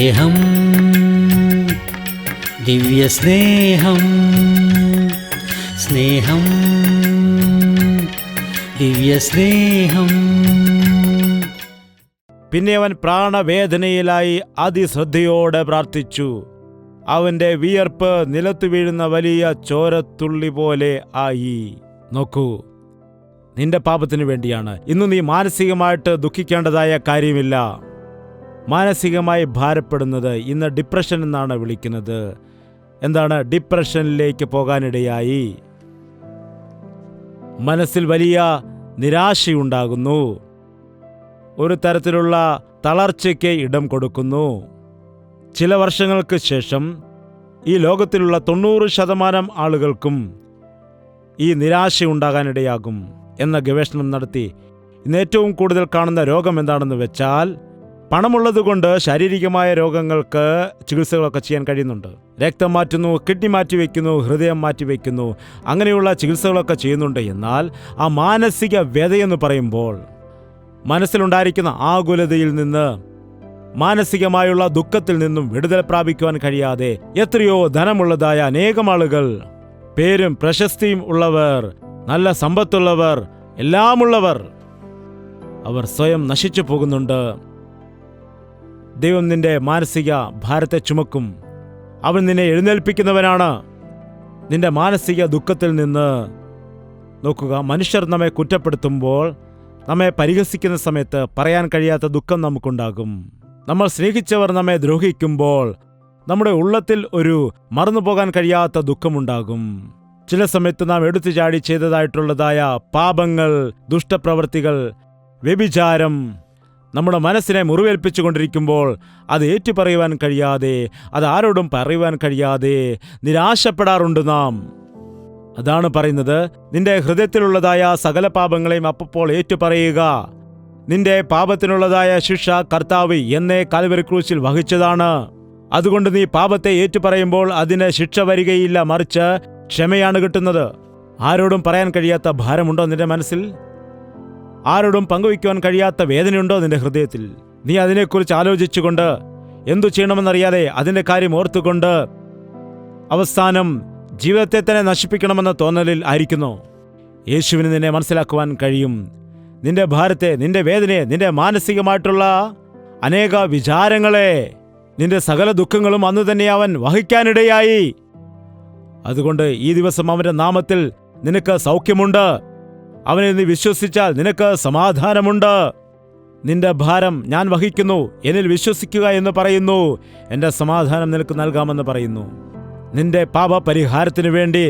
സ്നേഹം, ദിവ്യസ്നേഹം, സ്നേഹം, ദിവ്യസ്നേഹം. പിന്നെ അവൻ പ്രാണവേദനയിലായി അതിശ്രദ്ധയോടെ പ്രാർത്ഥിച്ചു. അവന്റെ വിയർപ്പ് നിലത്തു വീഴുന്ന വലിയ ചോരത്തുള്ളി പോലെ ആയി. നോക്കൂ, നിന്റെ പാപത്തിനു വേണ്ടിയാണ്. ഇന്ന് നീ മാനസികമായിട്ട് ദുഃഖിക്കേണ്ടതായ കാര്യമില്ല. മാനസികമായി ഭാരപ്പെടുന്നത് ഇന്ന് ഡിപ്രഷൻ എന്നാണ് വിളിക്കുന്നത്. എന്താണ്? ഡിപ്രഷനിലേക്ക് പോകാനിടയായി. മനസ്സിൽ വലിയ നിരാശയുണ്ടാകുന്നു. ഒരു തരത്തിലുള്ള തളർച്ചയ്ക്ക് ഇടം കൊടുക്കുന്നു. ചില വർഷങ്ങൾക്ക് ശേഷം ഈ ലോകത്തിലുള്ള 90% ആളുകൾക്കും ഈ നിരാശയുണ്ടാകാനിടയാകും എന്ന ഗവേഷണം നടത്തി. ഇന്ന് ഏറ്റവും കൂടുതൽ കാണുന്ന രോഗം എന്താണെന്ന് വെച്ചാൽ, പണമുള്ളതുകൊണ്ട് ശാരീരികമായ രോഗങ്ങൾക്ക് ചികിത്സകളൊക്കെ ചെയ്യാൻ കഴിയുന്നുണ്ട്. രക്തം മാറ്റുന്നു, കിഡ്നി മാറ്റിവെക്കുന്നു, ഹൃദയം മാറ്റിവെക്കുന്നു, അങ്ങനെയുള്ള ചികിത്സകളൊക്കെ ചെയ്യുന്നുണ്ട്. എന്നാൽ ആ മാനസിക വ്യതയെന്ന് പറയുമ്പോൾ, മനസ്സിലുണ്ടായിരിക്കുന്ന ആകുലതയിൽ നിന്ന്, മാനസികമായുള്ള ദുഃഖത്തിൽ നിന്നും വിടുതൽ പ്രാപിക്കുവാൻ കഴിയാതെ എത്രയോ ധനമുള്ളതായ അനേകം ആളുകൾ, പേരും പ്രശസ്തിയും ഉള്ളവർ, നല്ല സമ്പത്തുള്ളവർ, എല്ലാമുള്ളവർ, അവർ സ്വയം നശിച്ചു പോകുന്നുണ്ട്. ദൈവം നിന്റെ മാനസിക ഭാരത്തെ ചുമക്കും. അവൻ നിന്നെ എഴുന്നേൽപ്പിക്കുന്നവനാണ് നിന്റെ മാനസിക ദുഃഖത്തിൽ നിന്ന്. നോക്കുക, മനുഷ്യർ നമ്മെ കുറ്റപ്പെടുത്തുമ്പോൾ, നമ്മെ പരിഹസിക്കുന്ന സമയത്ത് പറയാൻ കഴിയാത്ത ദുഃഖം നമുക്കുണ്ടാകും. നമ്മൾ സ്നേഹിച്ചവർ നമ്മെ ദ്രോഹിക്കുമ്പോൾ നമ്മുടെ ഉള്ളത്തിൽ ഒരു മറന്നുപോകാൻ കഴിയാത്ത ദുഃഖമുണ്ടാകും. ചില സമയത്ത് നാം എടുത്തു ചാടി ചെയ്തതായിട്ടുള്ളതായ പാപങ്ങൾ, ദുഷ്ടപ്രവൃത്തികൾ, വ്യഭിചാരം നമ്മുടെ മനസ്സിനെ മുറിവേൽപ്പിച്ചുകൊണ്ടിരിക്കുമ്പോൾ അത് ഏറ്റുപറയുവാൻ കഴിയാതെ, അത് ആരോടും പറയുവാൻ കഴിയാതെ നിരാശപ്പെടാറുണ്ട് നാം. അതാണ് പറയുന്നത്, നിന്റെ ഹൃദയത്തിലുള്ളതായ സകല പാപങ്ങളെയും അപ്പോൾ ഏറ്റുപറയുക. നിന്റെ പാപത്തിനുള്ളതായ ശിക്ഷ കർത്താവ് എന്നേ കാൽവരി ക്രൂശിൽ വഹിച്ചതാണ്. അതുകൊണ്ട് നീ പാപത്തെ ഏറ്റുപറയുമ്പോൾ അതിന് ശിക്ഷ വരികയില്ല, മറിച്ച് ക്ഷമയാണ് കിട്ടുന്നത്. ആരോടും പറയാൻ കഴിയാത്ത ഭാരമുണ്ടോ നിന്റെ മനസ്സിൽ? ആരോടും പങ്കുവയ്ക്കുവാൻ കഴിയാത്ത വേദനയുണ്ടോ നിന്റെ ഹൃദയത്തിൽ? നീ അതിനെക്കുറിച്ച് ആലോചിച്ചുകൊണ്ട്, എന്തു ചെയ്യണമെന്നറിയാതെ അതിൻ്റെ കാര്യം ഓർത്തുകൊണ്ട് അവസാനം ജീവിതത്തെ തന്നെ നശിപ്പിക്കണമെന്ന തോന്നലിൽ ആയിരിക്കുന്നു. യേശുവിന് നിന്നെ മനസ്സിലാക്കുവാൻ കഴിയും. നിന്റെ ഭാരത്തെ, നിന്റെ വേദനയെ, നിന്റെ മാനസികമായിട്ടുള്ള അനേക വിചാരങ്ങളെ, നിന്റെ സകല ദുഃഖങ്ങളും അന്ന് തന്നെ അവൻ വഹിക്കാനിടയായി. അതുകൊണ്ട് ഈ ദിവസം അവന്റെ നാമത്തിൽ നിനക്ക് സൗഖ്യമുണ്ട്. അവനെ നീ വിശ്വസിച്ചാൽ നിനക്ക് സമാധാനമുണ്ട്. നിന്റെ ഭാരം ഞാൻ വഹിക്കുന്നു, എന്നിൽ വിശ്വസിക്കുക എന്ന് പറയുന്നു. എൻ്റെ സമാധാനം നിനക്ക് നൽകാമെന്ന് പറയുന്നു. നിന്റെ പാപപരിഹാരത്തിനു വേണ്ടി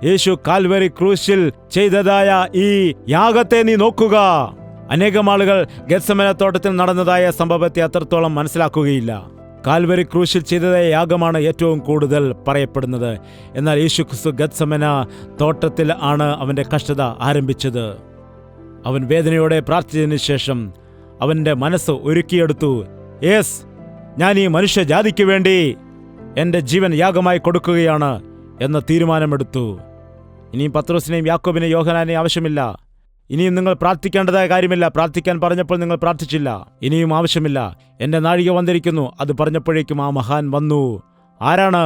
യേശു കാൽവരി ക്രൂശിൽ ചെയ്തതായ ഈ യാഗത്തെ നീ നോക്കുക. അനേകം ആളുകൾ ഗെത്സമന തോട്ടത്തിൽ നടന്നതായ സംഭവത്തെ അത്രത്തോളം മനസ്സിലാക്കുകയില്ല. കാൽവരി ക്രൂശിൽ ചെയ്തതായ യാഗമാണ് ഏറ്റവും കൂടുതൽ പറയപ്പെടുന്നത്. എന്നാൽ യേശു ക്രിസ്തു ഗെത്സമന തോട്ടത്തിൽ ആണ് അവൻ്റെ കഷ്ടത ആരംഭിച്ചത്. അവൻ വേദനയോടെ പ്രാർത്ഥിച്ചതിന് ശേഷം അവൻ്റെ മനസ്സ് ഒരുക്കിയെടുത്തു. യേസ്, ഞാൻ ഈ മനുഷ്യജാതിക്ക് വേണ്ടി എൻ്റെ ജീവൻ യാഗമായി കൊടുക്കുകയാണ് എന്ന തീരുമാനമെടുത്തു. ഇനിയും പത്രോസിനെയും യാക്കോബിനെയും യോഹന്നാനെയും ആവശ്യമില്ല. ഇനിയും നിങ്ങൾ പ്രാർത്ഥിക്കേണ്ടതായ കാര്യമില്ല. പ്രാർത്ഥിക്കാൻ പറഞ്ഞപ്പോൾ നിങ്ങൾ പ്രാർത്ഥിച്ചില്ല. ഇനിയും ആവശ്യമില്ല. എൻ്റെ നാഴിക വന്നിരിക്കുന്നു. അത് പറഞ്ഞപ്പോഴേക്കും ആ മഹാൻ വന്നു. ആരാണ്?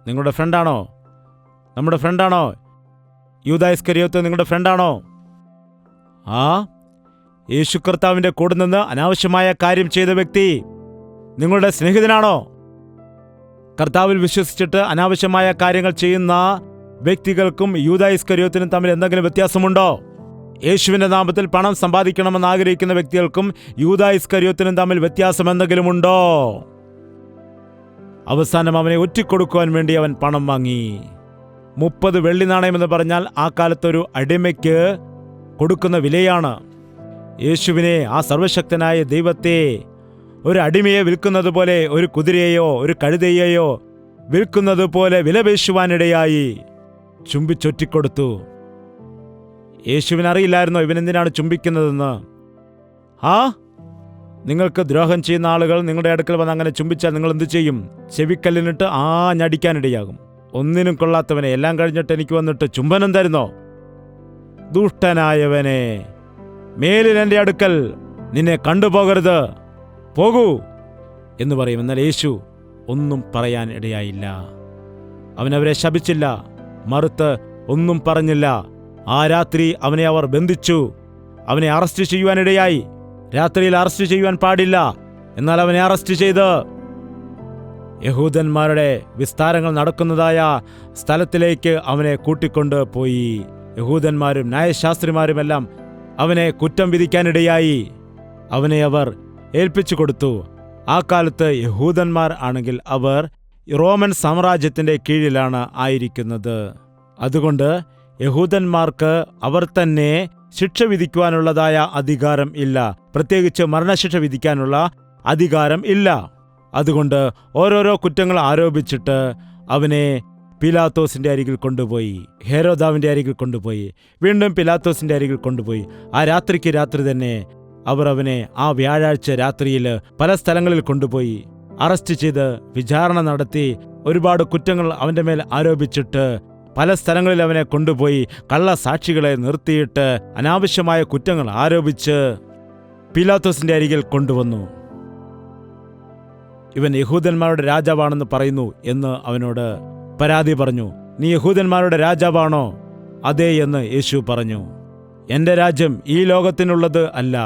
നിങ്ങളുടെ ഫ്രണ്ടാണോ? നമ്മുടെ ഫ്രണ്ടാണോ? യൂദാ ഇസ്കരിയോത്ത് നിങ്ങളുടെ ഫ്രണ്ടാണോ? യേശു കർത്താവിൻ്റെ കൂടെ നിന്ന് അനാവശ്യമായ കാര്യം ചെയ്ത വ്യക്തി നിങ്ങളുടെ സ്നേഹിതനാണോ? കർത്താവിൽ വിശ്വസിച്ചിട്ട് അനാവശ്യമായ കാര്യങ്ങൾ ചെയ്യുന്ന വ്യക്തികൾക്കും യൂദാ ഇസ്കരിയോത്തിനും തമ്മിൽ എന്തെങ്കിലും വ്യത്യാസമുണ്ടോ? യേശുവിൻ്റെ നാമത്തിൽ പണം സമ്പാദിക്കണമെന്ന് ആഗ്രഹിക്കുന്ന വ്യക്തികൾക്കും യൂദാ ഇസ്കരിയോത്തിനും തമ്മിൽ വ്യത്യാസം എന്തെങ്കിലും ഉണ്ടോ? അവസാനം അവനെ ഒറ്റിക്കൊടുക്കുവാൻ വേണ്ടി അവൻ പണം വാങ്ങി. 30 വെള്ളി നാണയമെന്ന് പറഞ്ഞാൽ ആ കാലത്തൊരു അടിമയ്ക്ക് കൊടുക്കുന്ന വിലയാണ്. യേശുവിനെ, ആ സർവശക്തനായ ദൈവത്തെ, ഒരു അടിമയെ വിൽക്കുന്നത് പോലെ, ഒരു കുതിരയെയോ ഒരു കഴുതയെയോ വിൽക്കുന്നത് പോലെ വിലപേശുവാനിടയായി. ചുംബിച്ചൊറ്റിക്കൊടുത്തു. യേശുവിനറിയില്ലായിരുന്നോ ഇവനെന്തിനാണ് ചുംബിക്കുന്നതെന്ന്? നിങ്ങൾക്ക് ദ്രോഹം ചെയ്യുന്ന ആളുകൾ നിങ്ങളുടെ അടുക്കൽ വന്ന് അങ്ങനെ ചുംബിച്ചാൽ നിങ്ങൾ എന്തു ചെയ്യും? ചെവിക്കല്ലിനിട്ട് ഞടിക്കാനിടയാകും. ഒന്നിനും കൊള്ളാത്തവനെ, എല്ലാം കഴിഞ്ഞിട്ട് എനിക്ക് വന്നിട്ട് ചുംബനം തരുന്നോ? ദുഷ്ടനായവനെ, മേലിൽ എൻ്റെ അടുക്കൽ നിന്നെ കണ്ടുപോകരുത്. പോകൂ എന്ന് പറയും. എന്നാൽ യേശു ഒന്നും പറയാൻ ഇടയായില്ല. അവനവരെ ശപിച്ചില്ല, മറുത്ത് ഒന്നും പറഞ്ഞില്ല. ആ രാത്രി അവനെ അവർ ബന്ധിച്ചു. അവനെ അറസ്റ്റ് ചെയ്യുവാനിടയായി. രാത്രിയിൽ അറസ്റ്റ് ചെയ്യുവാൻ പാടില്ല, എന്നാൽ അവനെ അറസ്റ്റ് ചെയ്ത് യഹൂദന്മാരുടെ വിസ്താരങ്ങൾ നടക്കുന്നതായ സ്ഥലത്തിലേക്ക് അവനെ കൂട്ടിക്കൊണ്ട് പോയി. യഹൂദന്മാരും ന്യായശാസ്ത്രിമാരുമെല്ലാം അവനെ കുറ്റം വിധിക്കാനിടയായി. അവനെ അവർ ഏൽപ്പിച്ചു കൊടുത്തു. ആ കാലത്ത് യഹൂദന്മാർ ആണെങ്കിൽ അവർ റോമൻ സാമ്രാജ്യത്തിന്റെ കീഴിലാണ് ആയിരിക്കുന്നത്. അതുകൊണ്ട് യഹൂദന്മാർക്ക് അവർ തന്നെ ശിക്ഷ വിധിക്കുവാനുള്ളതായ അധികാരം ഇല്ല, പ്രത്യേകിച്ച് മരണശിക്ഷ വിധിക്കാനുള്ള അധികാരം ഇല്ല. അതുകൊണ്ട് ഓരോരോ കുറ്റങ്ങൾ ആരോപിച്ചിട്ട് അവനെ പിലാത്തോസിന്റെ അരികിൽ കൊണ്ടുപോയി, ഹെരോദാവിന്റെ അരികിൽ കൊണ്ടുപോയി, വീണ്ടും പിലാത്തോസിന്റെ അരികിൽ കൊണ്ടുപോയി. ആ രാത്രിക്ക് രാത്രി തന്നെ അവർ അവനെ ആ വ്യാഴാഴ്ച രാത്രിയിൽ പല സ്ഥലങ്ങളിൽ കൊണ്ടുപോയി അറസ്റ്റ് ചെയ്ത് വിചാരണ നടത്തി ഒരുപാട് കുറ്റങ്ങൾ അവന്റെ മേൽ ആരോപിച്ചിട്ട് പല സ്ഥലങ്ങളിൽ അവനെ കൊണ്ടുപോയി കള്ളസാക്ഷികളെ നിർത്തിയിട്ട് അനാവശ്യമായ കുറ്റങ്ങൾ ആരോപിച്ച് പിലാത്തോസിന്റെ അരികിൽ കൊണ്ടുവന്നു. ഇവൻ യഹൂദന്മാരുടെ രാജാവാണെന്ന് പറയുന്നു എന്ന് അവനോട് പരാതി പറഞ്ഞു. നീ യഹൂദന്മാരുടെ രാജാവാണോ? അതേ എന്ന് യേശു പറഞ്ഞു. എൻ്റെ രാജ്യം ഈ ലോകത്തിനുള്ളത് അല്ല,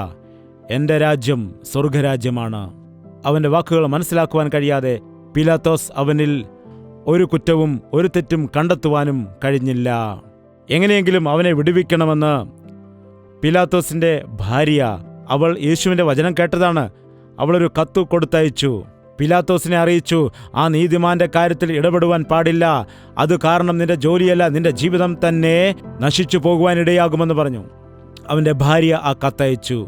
എൻ്റെ രാജ്യം സ്വർഗരാജ്യമാണ്. അവൻ്റെ വാക്കുകൾ മനസ്സിലാക്കുവാൻ കഴിയാതെ പിലാത്തോസ് അവനിൽ ഒരു കുറ്റവും ഒരു തെറ്റും കണ്ടെത്തുവാനും കഴിഞ്ഞില്ല. എങ്ങനെയെങ്കിലും അവനെ വിടുവിക്കണമെന്ന് പിലാത്തോസിന്റെ ഭാര്യ, അവൾ യേശുവിൻ്റെ വചനം കേട്ടതാണ്, അവളൊരു കത്ത് കൊടുത്തയച്ചു. പിലാത്തോസിനെ അറിയിച്ചു, ആ നീതിമാന്റെ കാര്യത്തിൽ ഇടപെടുവാൻ പാടില്ല, അത് കാരണം നിന്റെ ജോലിയല്ല നിന്റെ ജീവിതം തന്നെ നശിച്ചു പോകുവാനിടയാകുമെന്ന് പറഞ്ഞു. അവൻ്റെ ഭാര്യ ആ കത്തയച്ചു.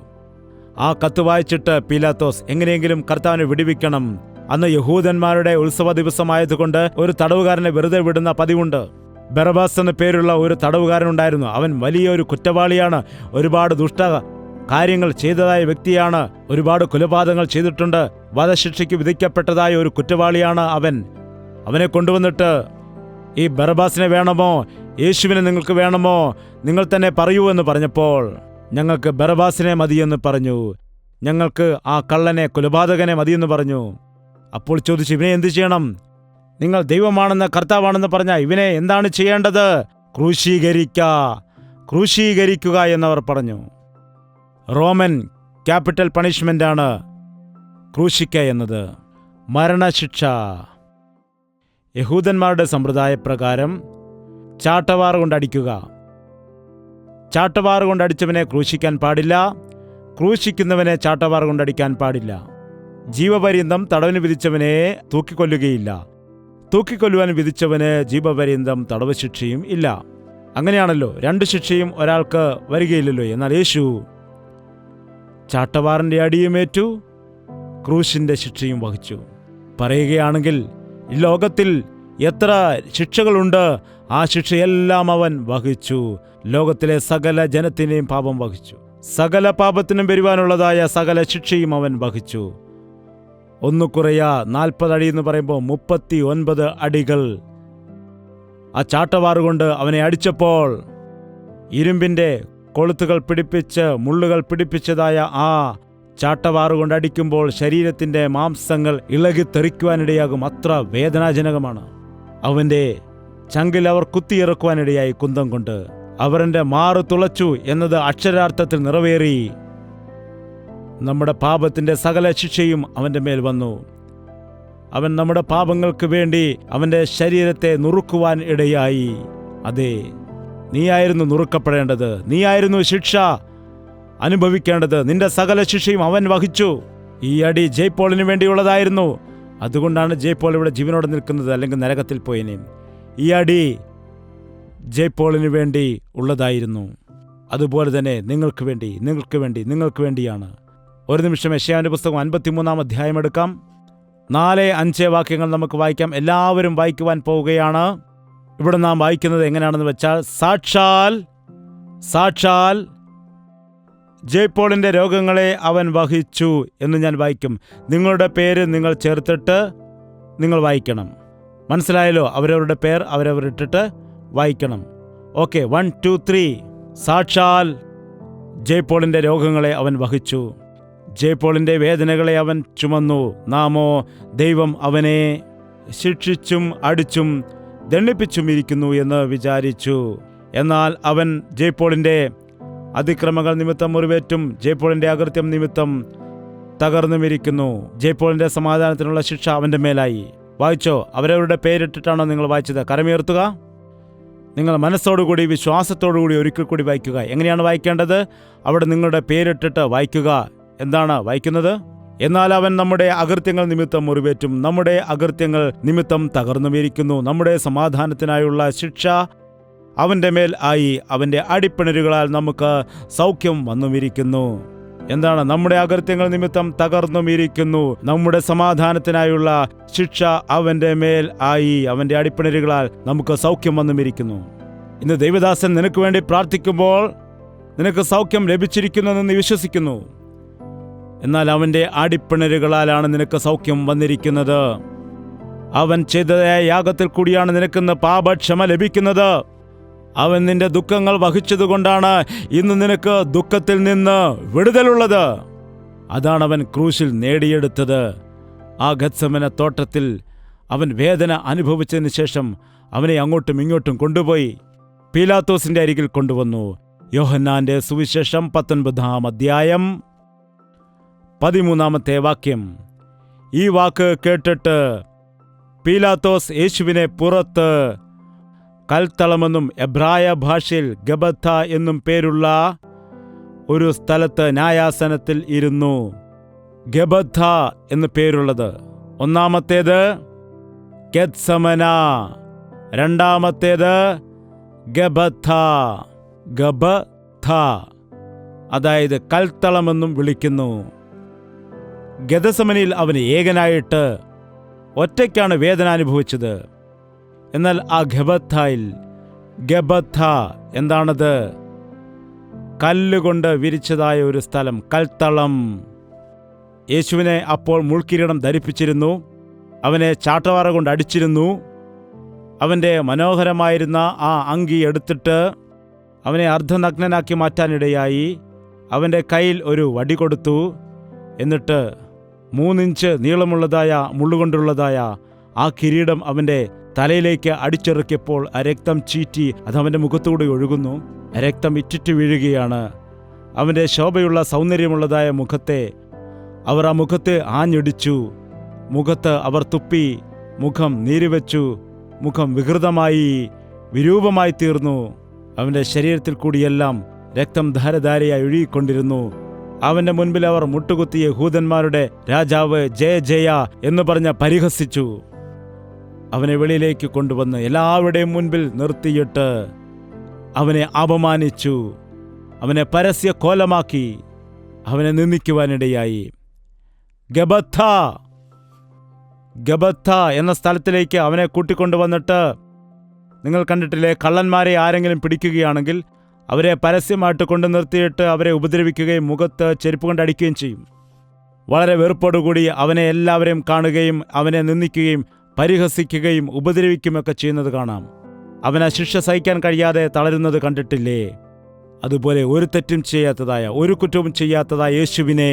ആ കത്ത് വായിച്ചിട്ട് പിലാത്തോസ് എങ്ങനെയെങ്കിലും കർത്താവിനെ വിടുവിക്കണം. അന്ന് യഹൂദന്മാരുടെ ഉത്സവ ദിവസമായതുകൊണ്ട് ഒരു തടവുകാരനെ വെറുതെ വിടുന്ന പതിവുണ്ട്. ബറബാസ് എന്ന പേരുള്ള ഒരു തടവുകാരനുണ്ടായിരുന്നു. അവൻ വലിയൊരു കുറ്റവാളിയാണ്, ഒരുപാട് ദുഷ്ട കാര്യങ്ങൾ ചെയ്തതായ വ്യക്തിയാണ്, ഒരുപാട് കൊലപാതകങ്ങൾ ചെയ്തിട്ടുണ്ട്, വധശിക്ഷയ്ക്ക് വിധിക്കപ്പെട്ടതായ ഒരു കുറ്റവാളിയാണ് അവൻ. അവനെ കൊണ്ടുവന്നിട്ട് ഈ ബറബാസിനെ വേണമോ യേശുവിനെ നിങ്ങൾക്ക് വേണമോ നിങ്ങൾ തന്നെ പറയൂ എന്ന് പറഞ്ഞപ്പോൾ ഞങ്ങൾക്ക് ബറബാസിനെ മതിയെന്ന് പറഞ്ഞു, ഞങ്ങൾക്ക് ആ കള്ളനെ കൊലപാതകനെ മതിയെന്ന് പറഞ്ഞു. അപ്പോൾ ചോദിച്ചു, ഇവനെ എന്ത് ചെയ്യണം? നിങ്ങൾ ദൈവമാണെന്ന് കർത്താവാണെന്ന് പറഞ്ഞാൽ ഇവനെ എന്താണ് ചെയ്യേണ്ടത്? ക്രൂശീകരിക്കുക എന്നവർ പറഞ്ഞു. റോമൻ ക്യാപിറ്റൽ പണിഷ്മെന്റാണ് ക്രൂശിക്ക എന്നത്, മരണശിക്ഷ. യഹൂദന്മാരുടെ സമ്പ്രദായപ്രകാരം ചാട്ടവാറ് കൊണ്ടടിക്കുക. ചാട്ടവാറ് കൊണ്ടടിച്ചവനെ ക്രൂശിക്കാൻ പാടില്ല, ക്രൂശിക്കുന്നവനെ ചാട്ടവാറ് കൊണ്ടടിക്കാൻ പാടില്ല. ജീവപര്യന്തം തടവിന് വിധിച്ചവനെ തൂക്കിക്കൊല്ലുകയില്ല, തൂക്കിക്കൊല്ലുവാൻ വിധിച്ചവന് ജീവപര്യന്തം തടവ് ശിക്ഷയും ഇല്ല. അങ്ങനെയാണല്ലോ, രണ്ട് ശിക്ഷയും ഒരാൾക്ക് വരികയില്ലല്ലോ. എന്നാൽ യേശു ചാട്ടവാറിന്റെ അടിയുമേറ്റു, ക്രൂശിന്റെ ശിക്ഷയും വഹിച്ചു. പറയുകയാണെങ്കിൽ ഈ ലോകത്തിൽ എത്ര ശിക്ഷകളുണ്ട്, ആ ശിക്ഷയെല്ലാം അവൻ വഹിച്ചു. ലോകത്തിലെ സകല ജനത്തിനെയും പാപം വഹിച്ചു, സകല പാപത്തിനും വരുവാനുള്ളതായ സകല ശിക്ഷയും അവൻ വഹിച്ചു. ഒന്ന് കുറയാ 40 അടി എന്ന് പറയുമ്പോൾ 39 അടികൾ ആ ചാട്ടവാറുകൊണ്ട് അവനെ അടിച്ചപ്പോൾ ഇരുമ്പിന്റെ കൊളുത്തുകൾ പിടിപ്പിച്ച് മുള്ളുകൾ പിടിപ്പിച്ചതായ ആ ചാട്ടവാറുകൊണ്ട് അടിക്കുമ്പോൾ ശരീരത്തിന്റെ മാംസങ്ങൾ ഇളകിത്തെറിക്കുവാനിടയാകും. അത്ര വേദനാജനകമാണ്. അവന്റെ ചങ്കിൽ അവർ കുത്തിയിറക്കുവാനിടയായി കുന്തം കൊണ്ട്. അവന്റെ മാറു തുളച്ചു എന്നത് അക്ഷരാർത്ഥത്തിൽ നിറവേറി. നമ്മുടെ പാപത്തിന്റെ സകല ശിക്ഷയും അവന്റെ മേൽ വന്നു. അവൻ നമ്മുടെ പാപങ്ങൾക്ക് വേണ്ടി അവന്റെ ശരീരത്തെ നുറുക്കുവാൻ ഇടയായി. അതെ, നീയായിരുന്നു നുറുക്കപ്പെടേണ്ടത്, നീയായിരുന്നു ശിക്ഷ അനുഭവിക്കേണ്ടത്. നിന്റെ സകല ശിക്ഷയും അവൻ വഹിച്ചു. ഈ അടി ജയ്പോളിന് വേണ്ടിയുള്ളതായിരുന്നു. അതുകൊണ്ടാണ് ജയ്പോൾ ഇവിടെ ജീവനോടെ നിൽക്കുന്നത്, അല്ലെങ്കിൽ നരകത്തിൽ പോയനെ. ഈ അടി ജയ്പോളിന് വേണ്ടി ഉള്ളതായിരുന്നു. അതുപോലെ തന്നെ നിങ്ങൾക്ക് വേണ്ടിയാണ്. ഒരു നിമിഷം യെശയ്യാവിന്റെ പുസ്തകം 53-ാം അധ്യായം എടുക്കാം. 4-5 വാക്യങ്ങൾ നമുക്ക് വായിക്കാം. എല്ലാവരും വായിക്കുവാൻ പോവുകയാണ്. ഇവിടെ നാം വായിക്കുന്നത് എങ്ങനെയാണെന്ന് വെച്ചാൽ, സാക്ഷാൽ ജയ്പോളിന്റെ രോഗങ്ങളെ അവൻ വഹിച്ചു എന്ന് ഞാൻ വായിക്കും. നിങ്ങളുടെ പേര് നിങ്ങൾ ചേർത്തിട്ട് നിങ്ങൾ വായിക്കണം. മനസ്സിലായല്ലോ? അവരവരുടെ പേർ അവരവരിട്ടിട്ട് വായിക്കണം. ഓക്കെ, 1 2 3. സാക്ഷാൽ ജയ്പോളിന്റെ രോഗങ്ങളെ അവൻ വഹിച്ചു. ജയ്പോളിൻ്റെ വേദനകളെ അവൻ ചുമന്നു. നാമോ ദൈവം അവനെ ശിക്ഷിച്ചും അടിച്ചും ദണ്ഡിപ്പിച്ചും ഇരിക്കുന്നു എന്ന് വിചാരിച്ചു. എന്നാൽ അവൻ ജയ്പോളിൻ്റെ അതിക്രമങ്ങൾ നിമിത്തം മുറിവേറ്റും ജയ്പോളിൻ്റെ അകൃത്യം നിമിത്തം തകർന്നുമിരിക്കുന്നു. ജയ്പോളിൻ്റെ സമാധാനത്തിനുള്ള ശിക്ഷ അവൻ്റെ മേലായി. വായിച്ചോ? അവരവരുടെ പേരിട്ടിട്ടാണോ നിങ്ങൾ വായിച്ചത്? കരമുയർത്തുക. നിങ്ങൾ മനസ്സോടുകൂടി വിശ്വാസത്തോടുകൂടി ഒരിക്കൽ കൂടി വായിക്കുക. എങ്ങനെയാണ് വായിക്കേണ്ടത്? അവിടെ നിങ്ങളുടെ പേരിട്ടിട്ട് വായിക്കുക. എന്താണ് വായിക്കുന്നത്? എന്നാൽ അവൻ നമ്മുടെ അകൃത്യങ്ങൾ നിമിത്തം മുറിവേറ്റും നമ്മുടെ അകൃത്യങ്ങൾ നിമിത്തം തകർന്നുമിരിക്കുന്നു. നമ്മുടെ സമാധാനത്തിനായുള്ള ശിക്ഷ അവൻ്റെ മേൽ ആയി. അവൻ്റെ അടിപ്പിണരുകളാൽ നമുക്ക് സൗഖ്യം വന്നുമിരിക്കുന്നു. എന്താണ്? നമ്മുടെ അകൃത്യങ്ങൾ നിമിത്തം തകർന്നുമിരിക്കുന്നു. നമ്മുടെ സമാധാനത്തിനായുള്ള ശിക്ഷ അവൻ്റെ മേൽ ആയി. അവൻ്റെ അടിപ്പിണരുകളാൽ നമുക്ക് സൗഖ്യം വന്നുമിരിക്കുന്നു. ഇന്ന് ദൈവദാസൻ നിനക്ക് വേണ്ടി പ്രാർത്ഥിക്കുമ്പോൾ നിനക്ക് സൗഖ്യം ലഭിച്ചിരിക്കുന്നുവെന്ന് നീ വിശ്വസിക്കുന്നു. എന്നാൽ അവൻ്റെ അടിപ്പിണരുകളാലാണ് നിനക്ക് സൗഖ്യം വന്നിരിക്കുന്നത്. അവൻ ചെയ്തതായ യാഗത്തിൽ കൂടിയാണ് നിനക്കിന്ന് പാപക്ഷമ ലഭിക്കുന്നത്. അവൻ നിന്റെ ദുഃഖങ്ങൾ വഹിച്ചതുകൊണ്ടാണ് ഇന്ന് നിനക്ക് ദുഃഖത്തിൽ നിന്ന് വിടുതലുള്ളത്. അതാണ് അവൻ ക്രൂശിൽ നേടിയെടുത്തത്. ആ ഗത്സമന തോട്ടത്തിൽ അവൻ വേദന അനുഭവിച്ചതിന് ശേഷം അവനെ അങ്ങോട്ടും ഇങ്ങോട്ടും കൊണ്ടുപോയി പീലാത്തോസിന്റെ അരികിൽ കൊണ്ടുവന്നു. യോഹന്നാന്റെ സുവിശേഷം 19-ാം അധ്യായം 13-ാമത്തെ വാക്യം. ഈ വാക്ക് കേട്ടിട്ട് പീലാത്തോസ് യേശുവിനെ പുറത്ത് കൽത്തളമെന്നും എബ്രായ ഭാഷയിൽ ഗബഥ എന്നും പേരുള്ള ഒരു സ്ഥലത്ത് ന്യായാസനത്തിൽ ഇരുന്നു. ഗബഥ എന്ന് പേരുള്ളത്. ഒന്നാമത്തേത് ഗെത്സമന, രണ്ടാമത്തേത് ഗബഥ. ഗബഥ അതായത് കൽത്തളമെന്നും വിളിക്കുന്നു. ഗെത്സമനയിൽ അവന് ഏകനായിട്ട് ഒറ്റയ്ക്കാണ് വേദന അനുഭവിച്ചത്. എന്നാൽ ആ ഗബഥയിൽ, ഗബഥ എന്താണത്? കല്ലുകൊണ്ട് വിരിച്ചതായ ഒരു സ്ഥലം, കൽത്തളം. യേശുവിനെ അപ്പോൾ മുൾക്കിരീടം ധരിപ്പിച്ചിരുന്നു. അവനെ ചാട്ടവാറ കൊണ്ട് അടിച്ചിരുന്നു. അവൻ്റെ മനോഹരമായിരുന്ന ആ അങ്കി എടുത്തിട്ട് അവനെ അർദ്ധനഗ്നനാക്കി മാറ്റാനിടയായി. അവൻ്റെ കയ്യിൽ ഒരു വടി കൊടുത്തു. എന്നിട്ട് 3 ഇഞ്ച് നീളമുള്ളതായ മുള്ളുകൊണ്ടുള്ളതായ ആ കിരീടം അവൻ്റെ തലയിലേക്ക് അടിച്ചിറക്കിയപ്പോൾ ആ രക്തം ചീറ്റി അതവൻ്റെ മുഖത്തൂടെ ഒഴുകുന്നു. രക്തം ഇറ്റിറ്റ് വീഴുകയാണ്. അവൻ്റെ ശോഭയുള്ള സൗന്ദര്യമുള്ളതായ മുഖത്തെ അവർ ആ മുഖത്തെ ആഞ്ഞിടിച്ചു. മുഖത്ത് അവർ തുപ്പി. മുഖം നീരുവെച്ചു. മുഖം വികൃതമായി വിരൂപമായി തീർന്നു. അവൻ്റെ ശരീരത്തിൽ കൂടിയെല്ലാം രക്തം ധാരധാരയായി ഒഴുകിക്കൊണ്ടിരുന്നു. അവൻ്റെ മുൻപിൽ അവർ മുട്ടുകുത്തി യഹൂദന്മാരുടെ രാജാവ് ജയ ജയ എന്ന് പറഞ്ഞ് പരിഹസിച്ചു. അവനെ വെളിയിലേക്ക് കൊണ്ടുവന്ന് എല്ലാവരുടെയും മുൻപിൽ നിർത്തിയിട്ട് അവനെ അപമാനിച്ചു. അവനെ പരസ്യ കോലമാക്കി. അവനെ നിന്ദിക്കുവാനിടയായി. ഗബഥ, ഗബഥ എന്ന സ്ഥലത്തിലേക്ക് അവനെ കൂട്ടിക്കൊണ്ടുവന്നിട്ട്, നിങ്ങൾ കണ്ടിട്ടില്ലേ, കള്ളന്മാരെ ആരെങ്കിലും പിടിക്കുകയാണെങ്കിൽ അവരെ പരസ്യമായിട്ട് കൊണ്ടു നിർത്തിയിട്ട് അവരെ ഉപദ്രവിക്കുകയും മുഖത്ത് ചെരുപ്പ് കൊണ്ട് അടിക്കുകയും ചെയ്യും. വളരെ വെറുപ്പോടുകൂടി അവനെ എല്ലാവരെയും കാണുകയും അവനെ നിന്ദിക്കുകയും പരിഹസിക്കുകയും ഉപദ്രവിക്കുകയൊക്കെ ചെയ്യുന്നത് കാണാം. അവന് ശിക്ഷ സഹിക്കാൻ കഴിയാതെ തളരുന്നത് കണ്ടിട്ടില്ലേ? അതുപോലെ ഒരു തെറ്റും ചെയ്യാത്തതായ, ഒരു കുറ്റവും ചെയ്യാത്തതായ യേശുവിനെ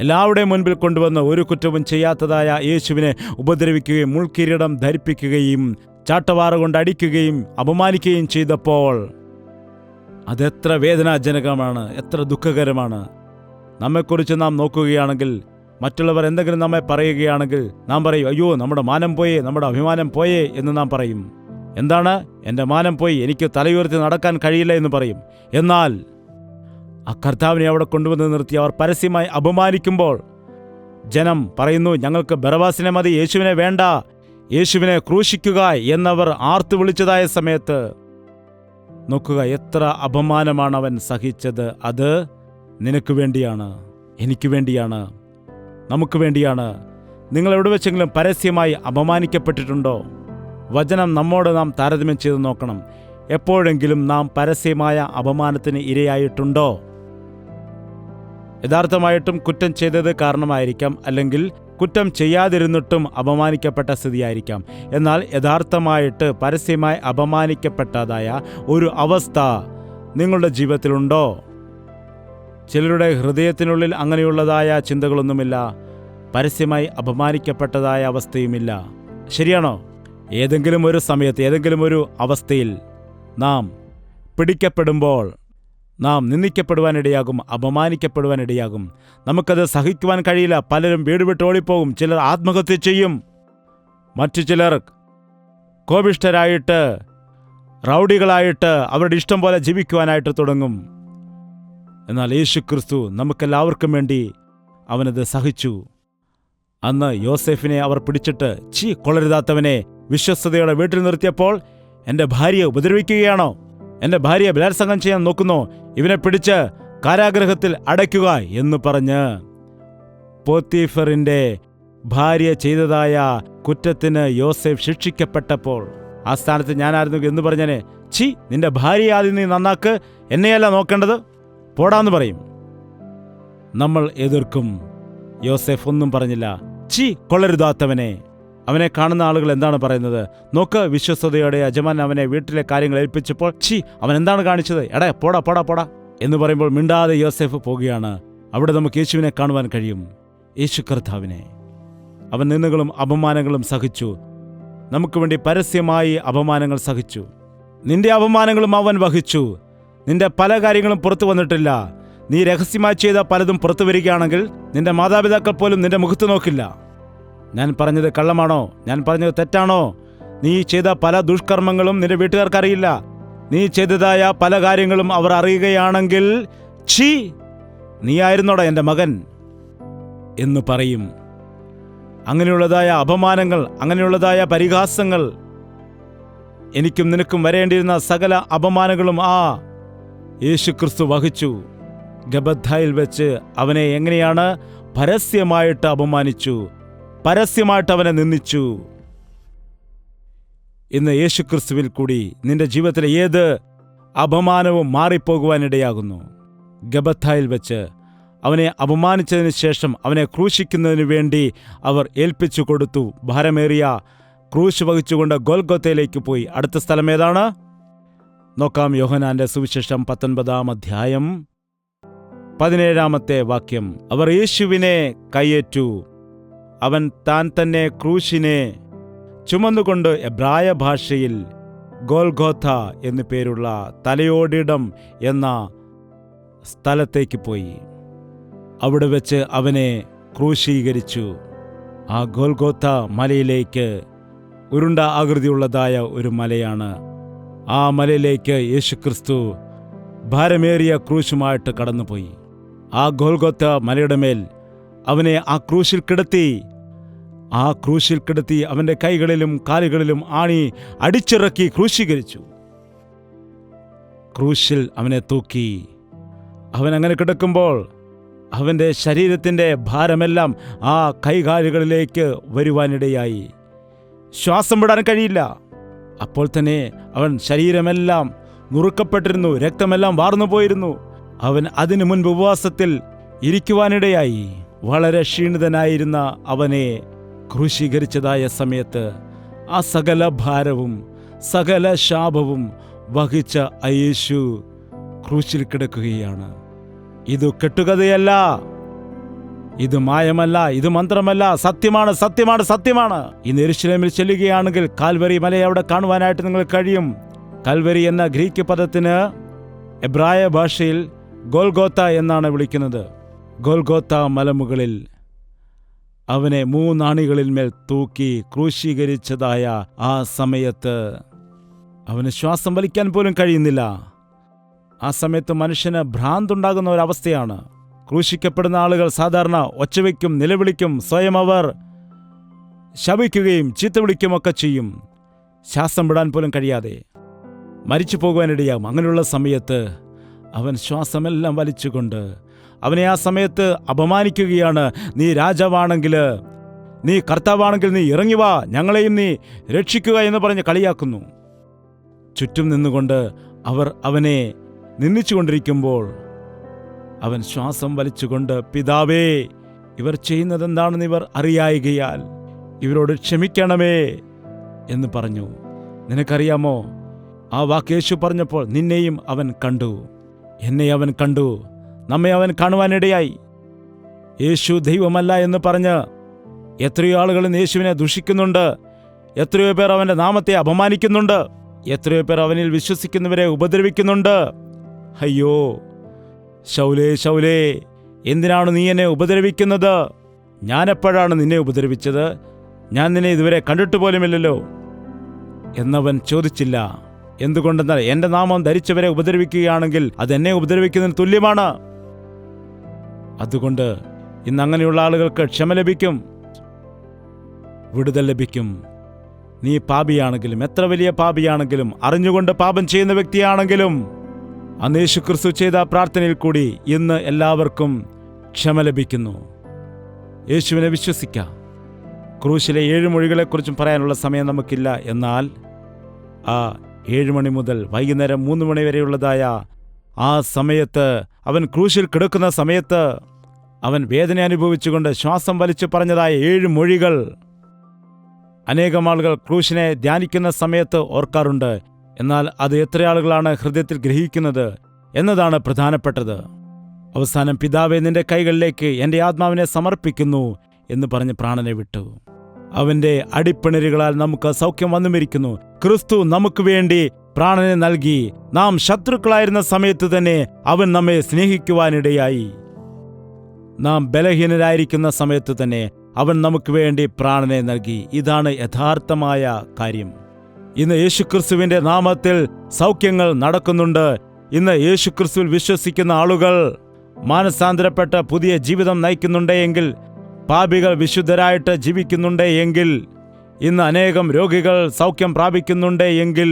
എല്ലാവരുടെയും മുൻപിൽ കൊണ്ടുവന്ന് ഒരു കുറ്റവും ചെയ്യാത്തതായ യേശുവിനെ ഉപദ്രവിക്കുകയും മുൾക്കിരീടം ധരിപ്പിക്കുകയും ചാട്ടവാറ കൊണ്ട് അടിക്കുകയും അപമാനിക്കുകയും ചെയ്തപ്പോൾ അതെത്ര വേദനാജനകമാണ്, എത്ര ദുഃഖകരമാണ്. നമ്മെക്കുറിച്ച് നാം നോക്കുകയാണെങ്കിൽ, മറ്റുള്ളവർ എന്തെങ്കിലും നമ്മെ പറയുകയാണെങ്കിൽ നാം പറയും, അയ്യോ നമ്മുടെ മാനം പോയേ, നമ്മുടെ അഭിമാനം പോയേ എന്ന് നാം പറയും. എന്താണ്? എൻ്റെ മാനം പോയി, എനിക്ക് തലയുയർത്തി നടക്കാൻ കഴിയില്ല എന്ന് പറയും. എന്നാൽ ആ കർത്താവിനെ അവിടെ കൊണ്ടുവന്ന് നിർത്തി അവർ പരസ്യമായി അപമാനിക്കുമ്പോൾ ജനം പറയുന്നു, ഞങ്ങൾക്ക് ബറബാസിനെ മതി, യേശുവിനെ വേണ്ട, യേശുവിനെ ക്രൂശിക്കുക എന്നവർ ആർത്തു വിളിച്ചതായ സമയത്ത് നോക്കുക, എത്ര അപമാനമാണ് അവൻ സഹിച്ചത്. അത് നിനക്ക് വേണ്ടിയാണ്, എനിക്ക് വേണ്ടിയാണ്, നമുക്ക് വേണ്ടിയാണ്. നിങ്ങൾ എവിടെ വെച്ചെങ്കിലും പരസ്യമായി അപമാനിക്കപ്പെട്ടിട്ടുണ്ടോ? വചനം നമ്മോട് നാം താരതമ്യം ചെയ്ത് നോക്കണം. എപ്പോഴെങ്കിലും നാം പരസ്യമായ അപമാനത്തിന് ഇരയായിട്ടുണ്ടോ? യഥാർത്ഥമായിട്ടും കുറ്റം ചെയ്തത് കാരണമായിരിക്കാം, അല്ലെങ്കിൽ കുറ്റം ചെയ്യാതിരുന്നിട്ടും അപമാനിക്കപ്പെട്ട സ്ഥിതിയായിരിക്കാം. എന്നാൽ യഥാർത്ഥമായിട്ട് പരസ്യമായി അപമാനിക്കപ്പെട്ടതായ ഒരു അവസ്ഥ നിങ്ങളുടെ ജീവിതത്തിലുണ്ടോ? ചിലരുടെ ഹൃദയത്തിനുള്ളിൽ അങ്ങനെയുള്ളതായ ചിന്തകളൊന്നുമില്ല. പരസ്യമായി അപമാനിക്കപ്പെട്ടതായ അവസ്ഥയുമില്ല. ശരിയാണോ? ഏതെങ്കിലും ഒരു സമയത്ത്, ഏതെങ്കിലും ഒരു അവസ്ഥയിൽ നാം പിടിക്കപ്പെടുമ്പോൾ നാം നിന്ദിക്കപ്പെടുവാനിടയാകും, അപമാനിക്കപ്പെടുവാനിടയാകും. നമുക്കത് സഹിക്കുവാൻ കഴിയില്ല. പലരും വീട് വിട്ട് ഓടിപ്പോകും. ചിലർ ആത്മഹത്യ ചെയ്യും. മറ്റു ചിലർ കോപിഷ്ഠരായിട്ട്, റൗഡികളായിട്ട് അവരുടെ ഇഷ്ടം പോലെ ജീവിക്കുവാനായിട്ട് തുടങ്ങും. എന്നാൽ യേശുക്രിസ്തു നമുക്കെല്ലാവർക്കും വേണ്ടി അവനത് സഹിച്ചു. അന്ന് യോസേഫിനെ അവർ പിടിച്ചിട്ട്, കൊള്ളരുതാത്തവനെ, വിശ്വസ്തയോടെ വീട്ടിൽ നിർത്തിയപ്പോൾ എൻ്റെ ഭാര്യയെ ഉപദ്രവിക്കുകയാണോ? എൻ്റെ ഭാര്യയെ ബലാത്സംഗം ചെയ്യാൻ നോക്കുന്നോ? ഇവനെ പിടിച്ച് കാരാഗൃഹത്തിൽ അടയ്ക്കുക എന്ന് പറഞ്ഞ് പോത്തിഫറിൻ്റെ ഭാര്യ ചെയ്തതായ കുറ്റത്തിന് യോസേഫ് ശിക്ഷിക്കപ്പെട്ടപ്പോൾ ആ സ്ഥാനത്ത് ഞാനായിരുന്നു എന്ന് പറഞ്ഞനെ, നിന്റെ ഭാര്യയെ ആദ്യം നീ നന്നാക്ക്, എന്നെയല്ല നോക്കേണ്ടത്, പോടാന്ന് പറയും. നമ്മൾ എതിർക്കും. യോസേഫ് ഒന്നും പറഞ്ഞില്ല. കൊള്ളരുതാത്തവനെ. അവനെ കാണുന്ന ആളുകൾ എന്താണ് പറയുന്നത്? നോക്ക്, വിശ്വസ്തയോടെ യജമാൻ അവനെ വീട്ടിലെ കാര്യങ്ങൾ ഏൽപ്പിച്ചപ്പോൾ അവൻ എന്താണ് കാണിച്ചത്? എടാ പോടാ പോടാ പോടാ എന്ന് പറയുമ്പോൾ മിണ്ടാതെ യോസേഫ് പോകുകയാണ്. അവിടെ നമുക്ക് യേശുവിനെ കാണുവാൻ കഴിയും, യേശു കർത്താവിനെ. അവൻ നിന്ദകളും അപമാനങ്ങളും സഹിച്ചു. നമുക്ക് വേണ്ടി പരസ്യമായി അപമാനങ്ങൾ സഹിച്ചു. നിന്റെ അപമാനങ്ങളും അവൻ വഹിച്ചു. നിന്റെ പല കാര്യങ്ങളും പുറത്തു വന്നിട്ടില്ല. നീ രഹസ്യമായി ചെയ്ത പലതും പുറത്തു വരികയാണെങ്കിൽ നിന്റെ മാതാപിതാക്കൾ പോലും നിന്റെ മുഖത്ത് നോക്കില്ല. ഞാൻ പറഞ്ഞത് കള്ളമാണോ? ഞാൻ പറഞ്ഞത് തെറ്റാണോ? നീ ചെയ്ത പല ദുഷ്കർമ്മങ്ങളും നിന്റെ വീട്ടുകാർക്കറിയില്ല. നീ ചെയ്തതായ പല കാര്യങ്ങളും അവർ അറിയുകയാണെങ്കിൽ നീ ആയിരുന്നോടാ എൻ്റെ മകൻ എന്ന് പറയും. അങ്ങനെയുള്ളതായ അപമാനങ്ങൾ, അങ്ങനെയുള്ളതായ പരിഹാസങ്ങൾ, എനിക്കും നിനക്കും വരേണ്ടിയിരുന്ന സകല അപമാനങ്ങളും ആ യേശുക്രിസ്തു വഹിച്ചു. ഗബദ്ധായിൽ വെച്ച് അവനെ എങ്ങനെയാണ് പരസ്യമായിട്ട് അപമാനിച്ചു, പരസ്യമായിട്ട് അവനെ നിന്ദിച്ചു. ഇന്ന് യേശുക്രിസ്തുവിൽ കൂടി നിന്റെ ജീവിതത്തിലെ ഏത് അപമാനവും മാറിപ്പോകുവാനിടയാകുന്നു. ഗബദ്ധായിൽ വെച്ച് അവനെ അപമാനിച്ചതിന് ശേഷം അവനെ ക്രൂശിക്കുന്നതിനു വേണ്ടി അവർ ഏൽപ്പിച്ചു കൊടുത്തു. ഭാരമേറിയ ക്രൂശ് വഹിച്ചുകൊണ്ട് ഗോൽഗോത്തയിലേക്ക് പോയി. അടുത്ത സ്ഥലം ഏതാണ്? നോക്കാം. യോഹന്നാന്റെ സുവിശേഷം 19-ാം അധ്യായം 17-ാമത്തെ വാക്യം. അവർ യേശുവിനെ കയ്യേറ്റു. അവൻ താൻ തന്നെ ക്രൂശിനെ ചുമന്നുകൊണ്ട് എബ്രായ ഭാഷയിൽ ഗോൽഗോഥ എന്നു പേരുള്ള തലയോടിടം എന്ന സ്ഥലത്തേക്ക് പോയി. അവിടെ വെച്ച് അവനെ ക്രൂശീകരിച്ചു. ആ ഗോൽഗോഥ മലയിലേക്ക്, ഉരുണ്ട ആകൃതിയുള്ളതായ ഒരു മലയാണ്. ആ മലയിലേക്ക് യേശുക്രിസ്തു ഭാരമേറിയ ക്രൂശുമായിട്ട് കടന്നുപോയി. ആ ഗോൽഗോഥ മലയുടെ മേൽ അവനെ ആ ക്രൂശിൽ കിടത്തി. ആ ക്രൂശിൽ കിടത്തി അവൻ്റെ കൈകളിലും കാലുകളിലും ആണി അടിച്ചിറക്കി ക്രൂശീകരിച്ചു. ക്രൂശിൽ അവനെ തൂക്കി. അവൻ അങ്ങനെ കിടക്കുമ്പോൾ അവൻ്റെ ശരീരത്തിൻ്റെ ഭാരമെല്ലാം ആ കൈകാലുകളിലേക്ക് വരുവാനിടയായി. ശ്വാസം വിടാൻ കഴിയില്ല. അപ്പോൾ തന്നെ അവൻ ശരീരമെല്ലാം നുറുക്കപ്പെട്ടിരുന്നു, രക്തമെല്ലാം വാർന്നു പോയിരുന്നു. അവൻ അതിനു മുൻപ് ഉപവാസത്തിൽ ഇരിക്കുവാനിടയായി. വളരെ ക്ഷീണിതനായിരുന്ന അവനെ ക്രൂശീകരിച്ചതായ സമയത്ത് ആ സകല ഭാരവും സകല ശാപവും വഹിച്ച യേശു ക്രൂശിൽ കിടക്കുകയാണ്. ഇത് കെട്ടുകഥയല്ല, ഇത് മായമല്ല, ഇത് മന്ത്രമല്ല, സത്യമാണ്, സത്യമാണ്, സത്യമാണ്. ഇന്ന് യെരൂശലേമിൽ ചെല്ലുകയാണെങ്കിൽ കാൽവരി മലയെ അവിടെ കാണുവാനായിട്ട് നിങ്ങൾക്ക് കഴിയും. കാൽവരി എന്ന ഗ്രീക്ക് പദത്തിന് എബ്രായ ഭാഷയിൽ ഗോൽഗോത്ത എന്നാണ് വിളിക്കുന്നത്. ഗോൽഗോത്ത മലമുകളിൽ അവനെ 3 ആണികളിൽ മേൽ തൂക്കി ക്രൂശീകരിച്ചതായ ആ സമയത്ത് അവന് ശ്വാസം വലിക്കാൻ പോലും കഴിയുന്നില്ല. ആ സമയത്ത് മനുഷ്യന് ഭ്രാന്തുണ്ടാകുന്ന ഒരവസ്ഥയാണ്. ക്രൂശിക്കപ്പെടുന്ന ആളുകൾ സാധാരണ ഒച്ചവയ്ക്കും, നിലവിളിക്കും, സ്വയം അവർ ശപിക്കുകയും ചീത്ത വിളിക്കുമൊക്കെ ചെയ്യും. ശ്വാസം വിടാൻ പോലും കഴിയാതെ മരിച്ചു പോകുവാനിടയാകും. അങ്ങനെയുള്ള സമയത്ത് അവൻ ശ്വാസമെല്ലാം വലിച്ചുകൊണ്ട് അവനെ ആ സമയത്ത് അപമാനിക്കുകയാണ്. നീ രാജാവാണെങ്കിൽ, നീ കർത്താവാണെങ്കിൽ നീ ഇറങ്ങി വാ, ഞങ്ങളെയും നീ രക്ഷിക്കുക എന്ന് പറഞ്ഞ് കളിയാക്കുന്നു. ചുറ്റും നിന്നുകൊണ്ട് അവർ അവനെ നിന്ദിച്ചുകൊണ്ടിരിക്കുമ്പോൾ അവൻ ശ്വാസം വലിച്ചുകൊണ്ട്, പിതാവേ, ഇവർ ചെയ്യുന്നതെന്താണെന്ന് ഇവർ അറിയായികയാൽ ഇവരോട് ക്ഷമിക്കണമേ എന്ന് പറഞ്ഞു. നിനക്കറിയാമോ, ആ വാക്ക് യേശു പറഞ്ഞപ്പോൾ നിന്നെയും അവൻ കണ്ടു, എന്നെ അവൻ കണ്ടു, നമ്മെ അവൻ കാണുവാനിടയായി. യേശു ദൈവമല്ല എന്ന് പറഞ്ഞ് എത്രയോ ആളുകൾ യേശുവിനെ ദുഷിക്കുന്നുണ്ട്. എത്രയോ പേർ അവൻ്റെ നാമത്തെ അപമാനിക്കുന്നുണ്ട്. എത്രയോ പേർ അവനിൽ വിശ്വസിക്കുന്നവരെ ഉപദ്രവിക്കുന്നുണ്ട്. അയ്യോ, ശൗലേ ശൗലേ, എന്തിനാണ് നീ എന്നെ ഉപദ്രവിക്കുന്നത്? ഞാനെപ്പോഴാണ് നിന്നെ ഉപദ്രവിച്ചത്? ഞാൻ നിന്നെ ഇതുവരെ കണ്ടിട്ട് പോലുമില്ലല്ലോ എന്നവൻ ചോദിച്ചില്ല. എന്തുകൊണ്ടെന്നാൽ എൻ്റെ നാമം ധരിച്ചവരെ ഉപദ്രവിക്കുകയാണെങ്കിൽ അതെന്നെ ഉപദ്രവിക്കുന്നതിന് തുല്യമാണ്. അതുകൊണ്ട് ഇന്ന് അങ്ങനെയുള്ള ആളുകൾക്ക് ക്ഷമ ലഭിക്കും, വിടുതൽ ലഭിക്കും. നീ പാപിയാണെങ്കിലും, എത്ര വലിയ പാപിയാണെങ്കിലും, അറിഞ്ഞുകൊണ്ട് പാപം ചെയ്യുന്ന വ്യക്തിയാണെങ്കിലും, അന്ന് യേശുക്രിസ്തു ചെയ്ത പ്രാർത്ഥനയിൽ കൂടി ഇന്ന് എല്ലാവർക്കും ക്ഷമ ലഭിക്കുന്നു. യേശുവിനെ വിശ്വസിക്കാം. ക്രൂശിലെ 7 മൊഴികളെക്കുറിച്ചും പറയാനുള്ള സമയം നമുക്കില്ല. എന്നാൽ ആ 7 മണി മുതൽ വൈകുന്നേരം 3 മണി വരെയുള്ളതായ ആ സമയത്ത്, അവൻ ക്രൂശിൽ കിടക്കുന്ന സമയത്ത് അവൻ വേദന അനുഭവിച്ചുകൊണ്ട് ശ്വാസം വലിച്ചു പറഞ്ഞതായ 7 മൊഴികൾ അനേകം ആളുകൾ ക്രൂശിനെ ധ്യാനിക്കുന്ന സമയത്ത് ഓർക്കാറുണ്ട്. എന്നാൽ അത് എത്ര ആളുകളാണ് ഹൃദയത്തിൽ ഗ്രഹിക്കുന്നത് എന്നതാണ് പ്രധാനപ്പെട്ടത്. അവസാനം, പിതാവേ, നിന്റെ കൈകളിലേക്ക് എൻ്റെ ആത്മാവിനെ സമർപ്പിക്കുന്നു എന്ന് പറഞ്ഞ് പ്രാണനെ വിട്ടു. അവൻ്റെ അടിപ്പിണരുകളാൽ നമുക്ക് സൗഖ്യം വന്നുമിരിക്കുന്നു. ക്രിസ്തു നമുക്ക് വേണ്ടി പ്രാണനെ നൽകി. നാം ശത്രുക്കളായിരുന്ന സമയത്ത് തന്നെ അവൻ നമ്മെ സ്നേഹിക്കുവാനിടയായി. നാം ബലഹീനരായിരിക്കുന്ന സമയത്ത് തന്നെ അവൻ നമുക്ക് വേണ്ടി പ്രാണനെ നൽകി. ഇതാണ് യഥാർത്ഥമായ കാര്യം. ഇന്ന് യേശുക്രിസ്തുവിൻ്റെ നാമത്തിൽ സൗഖ്യങ്ങൾ നടക്കുന്നുണ്ട്. ഇന്ന് യേശുക്രിസ്തുവിൽ വിശ്വസിക്കുന്ന ആളുകൾ മാനസാന്തരപ്പെട്ട പുതിയ ജീവിതം നയിക്കുന്നുണ്ടെങ്കിൽ, പാപികൾ വിശുദ്ധരായിട്ട് ജീവിക്കുന്നുണ്ടെങ്കിൽ, ഇന്ന് അനേകം രോഗികൾ സൗഖ്യം പ്രാപിക്കുന്നുണ്ടെങ്കിൽ,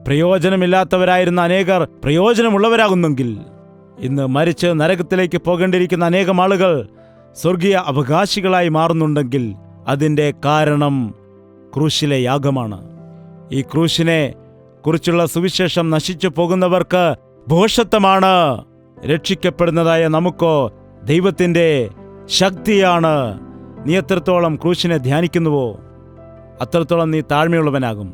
പ്രയോജനമില്ലാത്തവരായിരുന്ന അനേകർ പ്രയോജനമുള്ളവരാകുന്നെങ്കിൽ, ഇന്ന് മരിച്ച് നരകത്തിലേക്ക് പോകേണ്ടിയിരിക്കുന്ന അനേകം ആളുകൾ സ്വർഗീയ അവകാശികളായി മാറുന്നുണ്ടെങ്കിൽ, അതിൻ്റെ കാരണം ക്രൂശിലെ യാഗമാണ്. ഈ ക്രൂശിനെ കുറിച്ചുള്ള സുവിശേഷം നശിച്ചു പോകുന്നവർക്ക് ഭോഷത്വമാണ്. രക്ഷിക്കപ്പെടുന്നതായ നമുക്കോ ദൈവത്തിൻ്റെ ശക്തിയാണ്. നീ എത്രത്തോളം ക്രൂശിനെ ധ്യാനിക്കുന്നുവോ അത്രത്തോളം നീ താഴ്മയുള്ളവനാകും.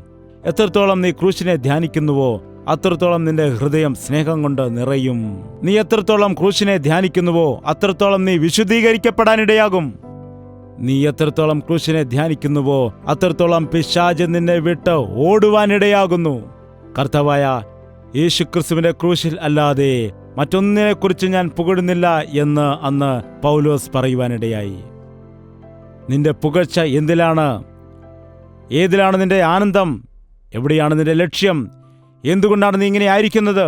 എത്രത്തോളം നീ ക്രൂശിനെ ധ്യാനിക്കുന്നുവോ അത്രത്തോളം നിന്റെ ഹൃദയം സ്നേഹം കൊണ്ട് നിറയും. നീ എത്രത്തോളം ക്രൂശിനെ ധ്യാനിക്കുന്നുവോ അത്രത്തോളം നീ വിശുദ്ധീകരിക്കപ്പെടാനിടയാകും. നീ എത്രത്തോളം ക്രൂശിനെ ധ്യാനിക്കുന്നുവോ അത്രത്തോളം പിശാച് നിന്നെ വിട്ട് ഓടുവാനിടയാകുന്നു. കർത്താവായ യേശുക്രിസ്തുവിന്റെ ക്രൂശിൽ അല്ലാതെ മറ്റൊന്നിനെക്കുറിച്ച് ഞാൻ പുകഴുന്നില്ല എന്ന് അന്ന് പൗലോസ് പറയുവാനിടയായി. നിന്റെ പുകഴ്ച എന്തിലാണ്? ഏതിലാണ് നിന്റെ ആനന്ദം? എവിടെയാണ് നിന്റെ ലക്ഷ്യം? എന്തുകൊണ്ടാണ് നീ ഇങ്ങനെ ആയിരിക്കുന്നത്?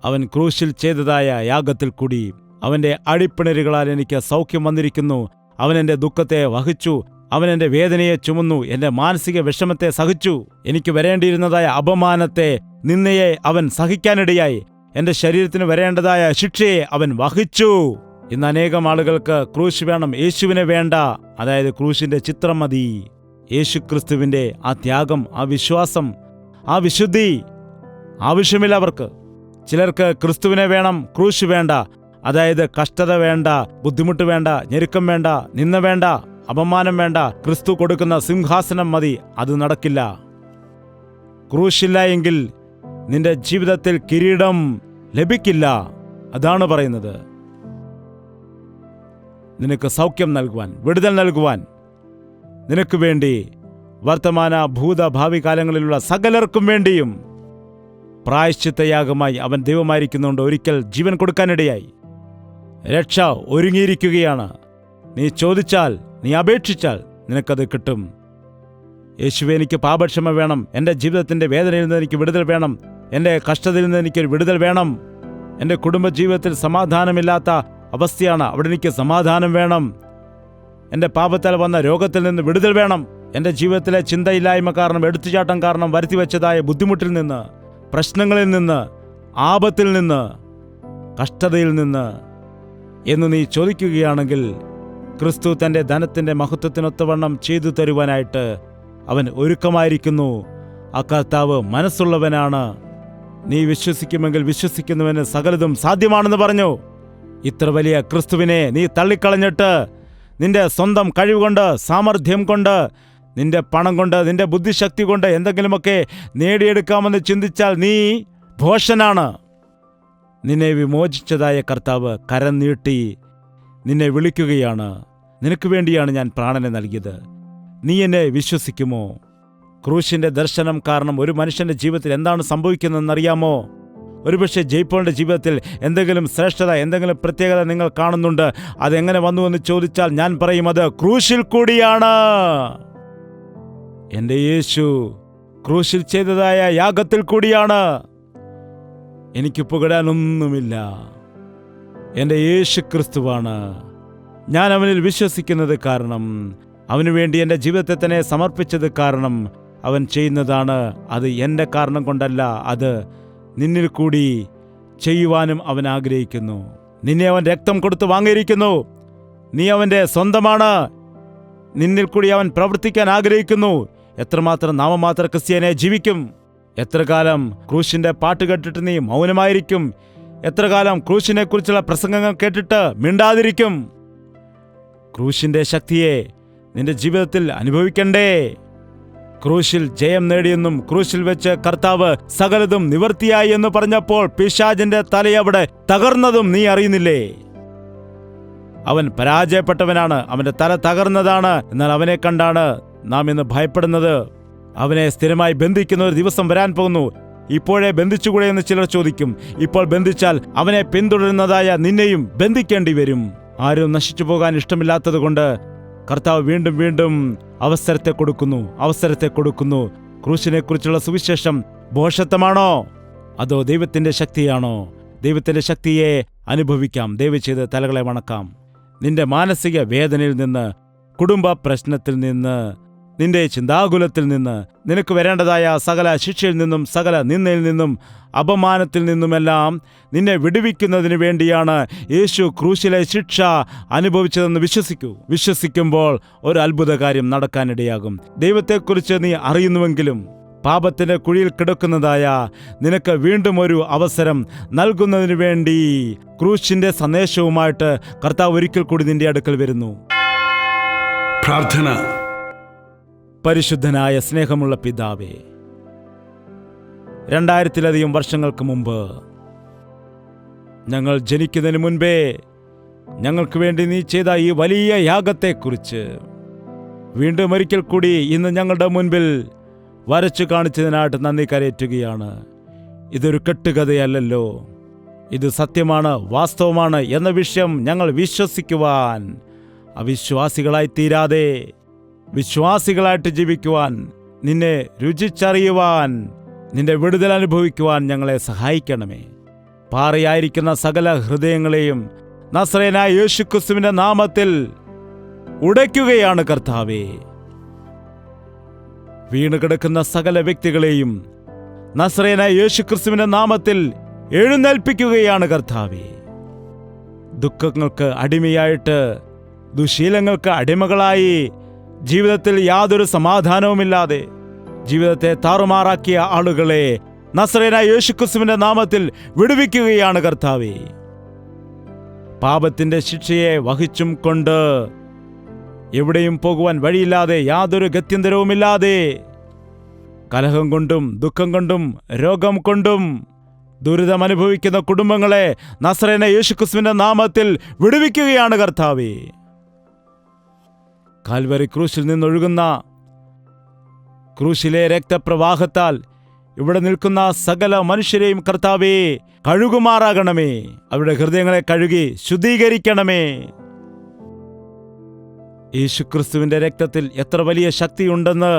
അവൻ ക്രൂശിൽ ചെയ്തതായ യാഗത്തിൽ കൂടി അവൻ്റെ അടിപ്പിണരുകളാൽ എനിക്ക് സൗഖ്യം വന്നിരിക്കുന്നു. അവൻ എൻ്റെ ദുഃഖത്തെ വഹിച്ചു. അവൻ എൻ്റെ വേദനയെ ചുമന്നു. എൻ്റെ മാനസിക വിഷമത്തെ സഹിച്ചു. എനിക്ക് വരേണ്ടിയിരുന്നതായ അപമാനത്തെ, നിന്ദയെ അവൻ സഹിക്കാനിടയായി. എൻ്റെ ശരീരത്തിന് വരേണ്ടതായ ശിക്ഷയെ അവൻ വഹിച്ചു. ഇന്ന് അനേകം ആളുകൾക്ക് ക്രൂശ് വേണം, യേശുവിനെ വേണ്ട. അതായത് ക്രൂശിൻ്റെ ചിത്രം മതി. യേശുക്രിസ്തുവിൻ്റെ ആ ത്യാഗം, ആ വിശ്വാസം, ആ വിശുദ്ധി ആവശ്യമില്ല അവർക്ക്. ചിലർക്ക് ക്രിസ്തുവിനെ വേണം, ക്രൂശ് വേണ്ട. അതായത് കഷ്ടത വേണ്ട, ബുദ്ധിമുട്ട് വേണ്ട, ഞെരുക്കം വേണ്ട, നിന്ന വേണ്ട, അപമാനം വേണ്ട. ക്രിസ്തു കൊടുക്കുന്ന സിംഹാസനം മതി. അത് നടക്കില്ല. ക്രൂശില്ല എങ്കിൽ നിന്റെ ജീവിതത്തിൽ കിരീടം ലഭിക്കില്ല. അതാണ് പറയുന്നത്. നിനക്ക് സൗഖ്യം നൽകുവാൻ, വിടുതൽ നൽകുവാൻ, നിനക്ക് വേണ്ടി വർത്തമാന ഭൂത ഭാവി കാലങ്ങളിലുള്ള സകലർക്കും വേണ്ടിയും പ്രായശ്ചിത്തയാഗമായി അവൻ ദൈവമായിരിക്കുന്നുണ്ട്. ഒരിക്കൽ ജീവൻ കൊടുക്കാനിടയായി. രക്ഷ ഒരുങ്ങിയിരിക്കുകയാണ്. നീ ചോദിച്ചാൽ, നീ അപേക്ഷിച്ചാൽ നിനക്കത് കിട്ടും. യേശുവേ, എനിക്ക് പാപക്ഷമ വേണം. എൻ്റെ ജീവിതത്തിൻ്റെ വേദനയിൽ നിന്ന് എനിക്ക് വിടുതൽ വേണം. എൻ്റെ കഷ്ടതയിൽ നിന്ന് എനിക്കൊരു വിടുതൽ വേണം. എൻ്റെ കുടുംബജീവിതത്തിൽ സമാധാനമില്ലാത്ത അവസ്ഥയാണ്, അവിടെ എനിക്ക് സമാധാനം വേണം. എൻ്റെ പാപത്താൽ വന്ന രോഗത്തിൽ നിന്ന് വിടുതൽ വേണം. എൻ്റെ ജീവിതത്തിലെ ചിന്തയില്ലായ്മ കാരണം, എടുത്തുചാട്ടം കാരണം വരുത്തിവെച്ചതായ ബുദ്ധിമുട്ടിൽ നിന്ന്, പ്രശ്നങ്ങളിൽ നിന്ന്, ആപത്തിൽ നിന്ന്, കഷ്ടതയിൽ നിന്ന് എന്ന് നീ ചോദിക്കുകയാണെങ്കിൽ, ക്രിസ്തു തൻ്റെ ധനത്തിൻ്റെ മഹത്വത്തിനൊത്തവണ്ണം ചെയ്തു തരുവാനായിട്ട് അവൻ ഒരുക്കമായിരിക്കുന്നു. ആ കർത്താവ് മനസ്സുള്ളവനാണ്. നീ വിശ്വസിക്കുമെങ്കിൽ വിശ്വസിക്കുന്നവന് സകലതും സാധ്യമാണെന്ന് പറഞ്ഞു. ഇത്ര വലിയ ക്രിസ്തുവിനെ നീ തള്ളിക്കളഞ്ഞിട്ട് നിന്റെ സ്വന്തം കഴിവുകൊണ്ട്, സാമർഥ്യം കൊണ്ട്, നിന്റെ പണം കൊണ്ട്, നിന്റെ ബുദ്ധിശക്തി കൊണ്ട് എന്തെങ്കിലുമൊക്കെ നേടിയെടുക്കാമെന്ന് ചിന്തിച്ചാൽ നീ ഭോഷനാണ്. നിന്നെ വിമോചിച്ചതായ കർത്താവ് കരം നീട്ടി നിന്നെ വിളിക്കുകയാണ്. നിനക്ക് വേണ്ടിയാണ് ഞാൻ പ്രാണനെ നൽകിയത്. നീ എന്നെ വിശ്വസിക്കുമോ? ക്രൂശിന്റെ ദർശനം കാരണം ഒരു മനുഷ്യന്റെ ജീവിതത്തിൽ എന്താണ് സംഭവിക്കുന്നതെന്നറിയാമോ? ഒരുപക്ഷെ ജയ്പോളിന്റെ ജീവിതത്തിൽ എന്തെങ്കിലും ശ്രേഷ്ഠത, എന്തെങ്കിലും പ്രത്യേകത നിങ്ങൾ കാണുന്നുണ്ട്. അതെങ്ങനെ വന്നുവെന്ന് ചോദിച്ചാൽ ഞാൻ പറയും, അത് ക്രൂശിൽ കൂടിയാണ്. എൻ്റെ യേശു ക്രൂശിൽ ചെയ്തതായ യാഗത്തിൽ കൂടിയാണ്. എനിക്ക് പുകഴാനൊന്നുമില്ല. എൻ്റെ യേശു ക്രിസ്തുവാണ്. ഞാൻ അവനിൽ വിശ്വസിക്കുന്നത് കാരണം, അവനു വേണ്ടി എൻ്റെ ജീവിതത്തെ തന്നെ സമർപ്പിച്ചത് കാരണം അവൻ ചെയ്യുന്നതാണ്. അത് എൻ്റെ കാരണം കൊണ്ടല്ല, അത് നിന്നിൽ കൂടി ചെയ്യുവാനും അവൻ ആഗ്രഹിക്കുന്നു. നിന്നെ അവൻ രക്തം കൊടുത്ത് വാങ്ങിയിരിക്കുന്നു. നീ അവൻ്റെ സ്വന്തമാണ്. നിന്നിൽ കൂടി അവൻ പ്രവർത്തിക്കാൻ ആഗ്രഹിക്കുന്നു. എത്രമാത്രം നാമമാത്ര ക്രിസ്ത്യാനെ ജീവിക്കും? എത്ര കാലം ക്രൂശിന്റെ പാട്ട് കേട്ടിട്ട് നീ മൗനമായിരിക്കും? എത്ര കാലം ക്രൂശിനെ കുറിച്ചുള്ള പ്രസംഗങ്ങൾ കേട്ടിട്ട് മിണ്ടാതിരിക്കും? ക്രൂശിന്റെ ശക്തിയെ നിന്റെ ജീവിതത്തിൽ അനുഭവിക്കണ്ടേ? ക്രൂശിൽ ജയം നേടിയെന്നും ക്രൂശിൽ വെച്ച് കർത്താവ് സകലതും നിവർത്തിയായി എന്ന് പറഞ്ഞപ്പോൾ പിശാചിന്റെ തലയവിടെ തകർന്നതും നീ അറിയുന്നില്ലേ? അവൻ പരാജയപ്പെട്ടവനാണ്. അവന്റെ തല തകർന്നതാണ്. എന്നാൽ അവനെ കണ്ടാണ് നാം ഇന്ന് ഭയപ്പെടുന്നത്. അവനെ സ്ഥിരമായി ബന്ധിക്കുന്ന ഒരു ദിവസം വരാൻ പോകുന്നു. ഇപ്പോഴേ ബന്ധിച്ചുകൂടെ എന്ന് ചിലർ ചോദിക്കും. ഇപ്പോൾ ബന്ധിച്ചാൽ അവനെ പിന്തുടരുന്നതായ നിന്നെയും ബന്ധിക്കേണ്ടി വരും. ആരും നശിച്ചു പോകാൻ ഇഷ്ടമില്ലാത്തത് കൊണ്ട് കർത്താവ് വീണ്ടും വീണ്ടും അവസരത്തെ കൊടുക്കുന്നു. ക്രൂശിനെ കുറിച്ചുള്ള സുവിശേഷം ഭോഷത്വമാണോ അതോ ദൈവത്തിന്റെ ശക്തിയാണോ? ദൈവത്തിന്റെ ശക്തിയെ അനുഭവിക്കാം. ദയവ് ചെയ്ത് തലകളെ വണക്കാം. നിന്റെ മാനസിക വേദനയിൽ നിന്ന്, കുടുംബ പ്രശ്നത്തിൽ നിന്ന്, നിന്റെ ചിന്താകുലത്തിൽ നിന്ന്, നിനക്ക് വരേണ്ടതായ സകല ശിക്ഷയിൽ നിന്നും, സകല നിന്ദയിൽ നിന്നും, അപമാനത്തിൽ നിന്നുമെല്ലാം നിന്നെ വിടുവിക്കുന്നതിന് വേണ്ടിയാണ് യേശു ക്രൂശിലെ ശിക്ഷ അനുഭവിച്ചതെന്ന് വിശ്വസിക്കുമ്പോൾ ഒരു അത്ഭുത കാര്യം നടക്കാനിടയാകും. ദൈവത്തെക്കുറിച്ച് നീ അറിയുന്നുവെങ്കിലും പാപത്തിന്റെ കുഴിയിൽ കിടക്കുന്നതായ നിനക്ക് വീണ്ടും ഒരു അവസരം നൽകുന്നതിന് വേണ്ടി ക്രൂശിന്റെ സന്ദേശവുമായിട്ട് കർത്താവ് ഒരിക്കൽ കൂടി നിന്റെ അടുക്കൽ വരുന്നു. പ്രാർത്ഥന. പരിശുദ്ധനായ സ്നേഹമുള്ള പിതാവേ, 2000-ലധികം വർഷങ്ങൾക്ക് മുമ്പ്, ഞങ്ങൾ ജനിക്കുന്നതിന് മുൻപേ ഞങ്ങൾക്ക് വേണ്ടി നീ ചെയ്ത ഈ വലിയ യാഗത്തെക്കുറിച്ച് വീണ്ടും ഒരിക്കൽ കൂടി ഇന്ന് ഞങ്ങളുടെ മുൻപിൽ വരച്ചു കാണിച്ചതിനായിട്ട് നന്ദി കരയറ്റുകയാണ്. ഇതൊരു കെട്ടുകഥയല്ലല്ലോ, ഇത് സത്യമാണ്, വാസ്തവമാണ് എന്ന വിഷയം ഞങ്ങൾ വിശ്വസിക്കുവാൻ, അവിശ്വാസികളായി തീരാതെ വിശ്വാസികളായിട്ട് ജീവിക്കുവാൻ, നിന്നെ രുചിച്ചറിയുവാൻ, നിന്റെ വിടുതൽ അനുഭവിക്കുവാൻ ഞങ്ങളെ സഹായിക്കണമേ. പാറയായിരിക്കുന്ന സകല ഹൃദയങ്ങളെയും നസ്രയനായ യേശുക്രിസ്തുവിന്റെ നാമത്തിൽ ഉടയ്ക്കുകയാണ് കർത്താവേ. വീണുകിടക്കുന്ന സകല വ്യക്തികളെയും നസ്രയനായ യേശുക്രിസ്തുവിന്റെ നാമത്തിൽ എഴുന്നേൽപ്പിക്കുകയാണ് കർത്താവേ. ദുഃഖങ്ങൾക്ക് അടിമയായിട്ട്, ദുശീലങ്ങൾക്ക് അടിമകളായി, ജീവിതത്തിൽ യാതൊരു സമാധാനവുമില്ലാതെ ജീവിതത്തെ താറുമാറാക്കിയ ആളുകളെ നസ്രയനായ യേശുക്രിസ്തുവിന്റെ നാമത്തിൽ വിടുവിക്കുകയാണ് കർത്താവേ. പാപത്തിന്റെ ശിക്ഷയെ വഹിച്ചും കൊണ്ട് എവിടെയും പോകുവാൻ വഴിയില്ലാതെ, യാതൊരു ഗത്യന്തരവുമില്ലാതെ, കലഹം കൊണ്ടും ദുഃഖം കൊണ്ടും രോഗം കൊണ്ടും ദുരിതമനുഭവിക്കുന്ന കുടുംബങ്ങളെ നസ്രയനായ യേശുക്രിസ്തുവിന്റെ നാമത്തിൽ വിടുവിക്കുകയാണ് കർത്താവേ. കാൽവരി ക്രൂശിൽ നിന്നൊഴുകുന്ന ക്രൂശിലെ രക്തപ്രവാഹത്താൽ ഇവിടെ നിൽക്കുന്ന സകല മനുഷ്യരെയും കർത്താവേ കഴുകുമാറാകണമേ. അവരുടെ ഹൃദയങ്ങളെ കഴുകി ശുദ്ധീകരിക്കണമേ. യേശുക്രിസ്തുവിന്റെ രക്തത്തിൽ എത്ര വലിയ ശക്തിയുണ്ടെന്ന്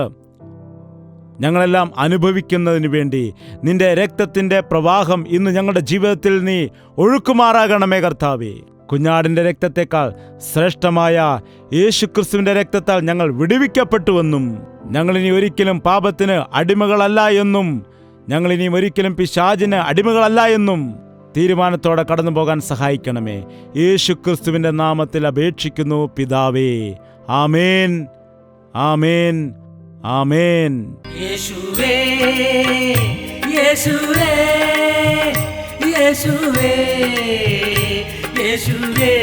ഞങ്ങളെല്ലാം അനുഭവിക്കുന്നതിന് വേണ്ടി നിന്റെ രക്തത്തിന്റെ പ്രവാഹം ഇന്ന് ഞങ്ങളുടെ ജീവിതത്തിൽ നീ ഒഴുക്കുമാറാകണമേ കർത്താവേ. കുഞ്ഞാടിന്റെ രക്തത്തെക്കാൾ ശ്രേഷ്ഠമായ യേശുക്രിസ്തുവിന്റെ രക്തത്താൽ ഞങ്ങൾ വിടുവിക്കപ്പെട്ടുവെന്നും, ഞങ്ങളിനി ഒരിക്കലും പാപത്തിന് അടിമകളല്ല എന്നും, ഞങ്ങളിനി ഒരിക്കലും പിശാചിന് അടിമകളല്ല എന്നും തീരുമാനത്തോടെ കടന്നു പോകാൻ സഹായിക്കണമേ. യേശുക്രിസ്തുവിന്റെ നാമത്തിൽ അപേക്ഷിക്കുന്നു പിതാവേ. ആമേൻ, ആമേൻ, ആമേൻ. യേശുവേ, യേശുവേ, യേശുവേ, യേശുവേ,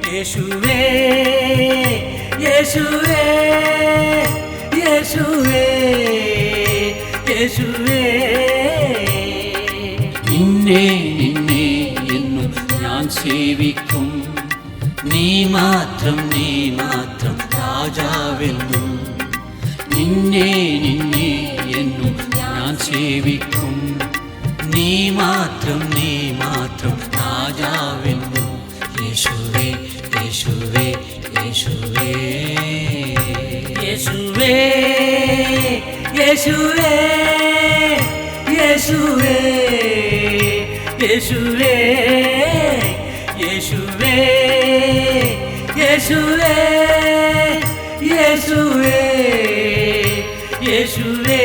യേശുവേ, യേശുവേ, യേശുവേ, യേശുവേ. നിന്നെ നിന്നെ എന്നും ഞാൻ സേവിക്കും. നീ മാത്രം രാജാവെന്നും. നിന്നെ നിന്നെ എന്നും ഞാൻ സേവിക്കും. നീ മാത്രം രാജാവെന്നും. യേശുവേ യേശുവേ യേശുവേ യേശുവേ യേശുവേ യേശുവേ യേശുവേ യേശുവേ യേശുവേ യേശുവേ യേശുവേ